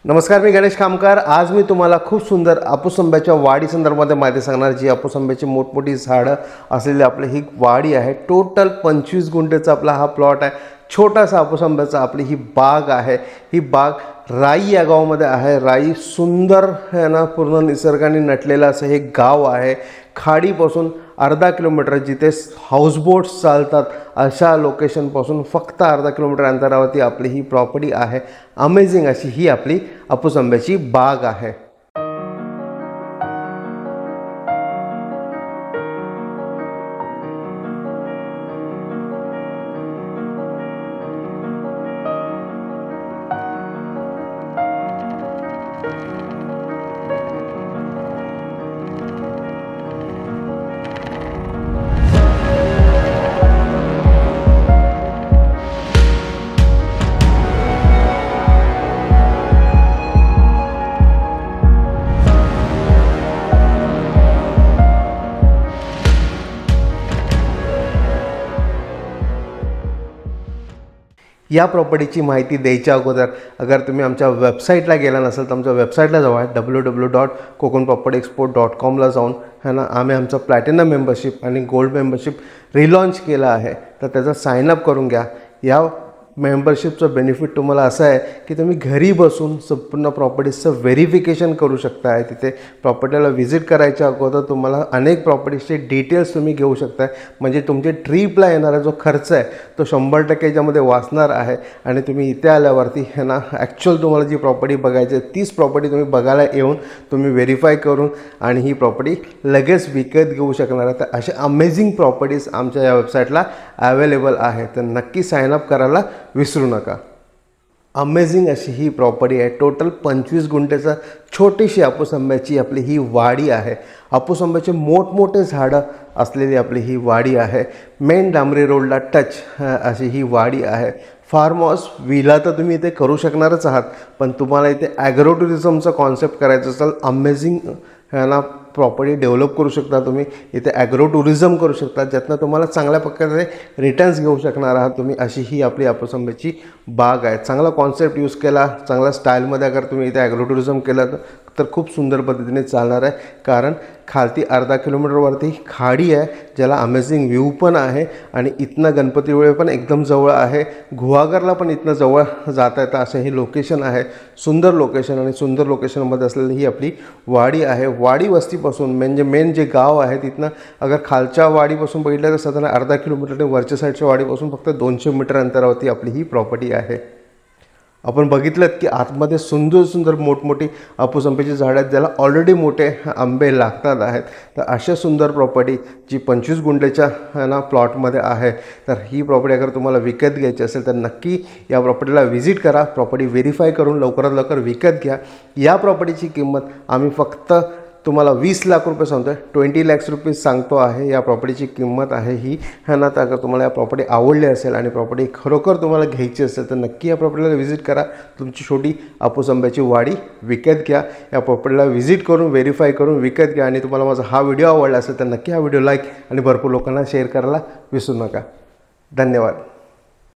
नमस्कार, मी गणेश कामकार। आज मी तुम्हाला खूप सुंदर हापूस आंब्याच्या वाढी संदर्भामध्ये माहिती सांगणार। जी हापूस आंब्याची मोठमोठी झाडं असलेली आपली ही वाडी आहे। टोटल 25 गुंठेचा आपला हा प्लॉट आहे। छोटासा हापूस आंब्याचा आपली ही बाग आहे। ही बाग राई या गावामध्ये आहे। राई सुंदर आहे ना, पूर्ण निसर्गाने नटलेलं असं हे गाव आहे। खाडीपासून अर्धा किलोमीटर जिथे हाऊसबोट्स चालतात अशा लोकेशनपासून फक्त अर्धा किलोमीटर अंतरावरती आपली ही प्रॉपर्टी आहे। अमेझिंग अशी ही आपली हापूस आंब्याची बाग आहे। या प्रॉपर्टीची माहिती द्यायच्या अगोदर अगर तुम्ही आमच्या वेबसाईटला गेला नसेल तर आमच्या वेबसाईटला जावा, www.kokonpropertyexport.com ला जाऊन है ना, आम्ही आमचं प्लॅटिनम मेंबरशिप आणि गोल्ड मेंबरशिप रिलॉन्च केलं आहे। तर त्याचा साइन अप करून घ्या। या मेंबरशिपचं बेनिफिट तुम्हाला असं आहे की तुम्ही घरी बसून संपूर्ण प्रॉपर्टीजचं व्हेरिफिकेशन करू शकता आहे। तिथे प्रॉपर्टीला व्हिजिट करायच्या अगोदर तुम्हाला अनेक प्रॉपर्टीजचे डिटेल्स तुम्ही घेऊ शकता। म्हणजे तुमचे ट्रिपला येणारा जो खर्च आहे तो 100% याच्यामध्ये वाचणार आहे। आणि तुम्ही इथे आल्यावरती है ना, ॲक्च्युअल तुम्हाला जी प्रॉपर्टी बघायची आहे तीच प्रॉपर्टी तुम्ही बघायला येऊन तुम्ही व्हेरीफाय करून आणि ही प्रॉपर्टी लगेच विकत घेऊ शकणार आहे। तर असे अमेझिंग प्रॉपर्टीज आमच्या या वेबसाईटला अवेलेबल आहे। तर नक्की साइन अप करायला विसरू नका। अमेझिंग अशी ही प्रॉपर्टी आहे। टोटल 25 गुंठेचा छोटीशी हापूस आंब्याची आपली ही वाडी आहे। हापूस आंब्याचे मोठमोठे झाडं असलेली आपली ही वाडी आहे। मेन डांबरी रोडला टच अशी ही वाडी आहे। फार्म हाऊस विला तर तुम्ही इथे करू शकणारच आहात, पण तुम्हाला इथे ॲग्रो टुरिझमचा कॉन्सेप्ट करायचं असेल अमेझिंग है ना, प्रॉपर्टी डेव्हलप करू शकता तुम्ही। इथे ॲग्रो टुरिझम करू शकता, ज्यातनं तुम्हाला चांगल्या प्रकारे रिटर्न्स घेऊ शकणार आहात तुम्ही। अशी ही आपली हापूस आंब्याची बाग आहे। चांगला कॉन्सेप्ट यूज केला, चांगला स्टाईलमध्ये अगर तुम्ही इथे ॲग्रो टुरिझम केलं तर खूप सुंदर पद्धतीने चालणार आहे। कारण खालती अर्धा किलोमीटरवरती खाडी आहे, ज्याला अमेझिंग व्ह्यू पण आहे। आणि इथनं गणपतीपुळे पण एकदम जवळ आहे, गुहागरला पण इथनं जवळ जाता येतं असं हे लोकेशन आहे। सुंदर लोकेशन आणि सुंदर लोकेशनमध्ये असलेली ही आपली वाडी आहे। वाडी वस्तीपासून म्हणजे मेन जे गाव आहे तिथनं अगर खालच्या वाडीपासून बघितलं तर साधारण अर्धा किलोमीटर आणि वरच्या साईडच्या वाडीपासून फक्त 200 मीटर अंतरावरती आपली ही प्रॉपर्टी आहे। आपण बघितलं की आतमध्ये सुंदर सुंदर मोठमोठी हापूस आंब्याची झाडं आहेत, ज्याला ऑलरेडी मोठे आंबे लागतात आहेत। तर अशा सुंदर प्रॉपर्टी जी 25 गुंठेच्या है ना प्लॉटमध्ये आहे। तर ही प्रॉपर्टी अगर तुम्हाला विकत घ्यायची असेल तर नक्की या प्रॉपर्टीला व्हिजिट करा। प्रॉपर्टी व्हेरीफाय करून लवकरात लवकर विकत घ्या। या प्रॉपर्टीची किंमत आम्ही फक्त तुम्हाला 20 लाख रुपये सांगतोय, 20 lakhs रुपीज सांगतो आहे। या प्रॉपर्टीची किंमत आहे ही है ना। तर अगर तुम्हाला या प्रॉपर्टी आवडली असेल आणि प्रॉपर्टी खरोखर तुम्हाला घ्यायची असेल तर नक्की या प्रॉपर्टीला व्हिजिट करा। तुमची छोटी हापूस आंब्याची वाडी विकत घ्या। या प्रॉपर्टीला व्हिजिट करून व्हेरीफाय करून विकत घ्या। आणि तुम्हाला माझा हा व्हिडिओ आवडला असेल तर नक्की हा व्हिडिओ लाईक आणि भरपूर लोकांना शेअर करायला विसरू नका। धन्यवाद।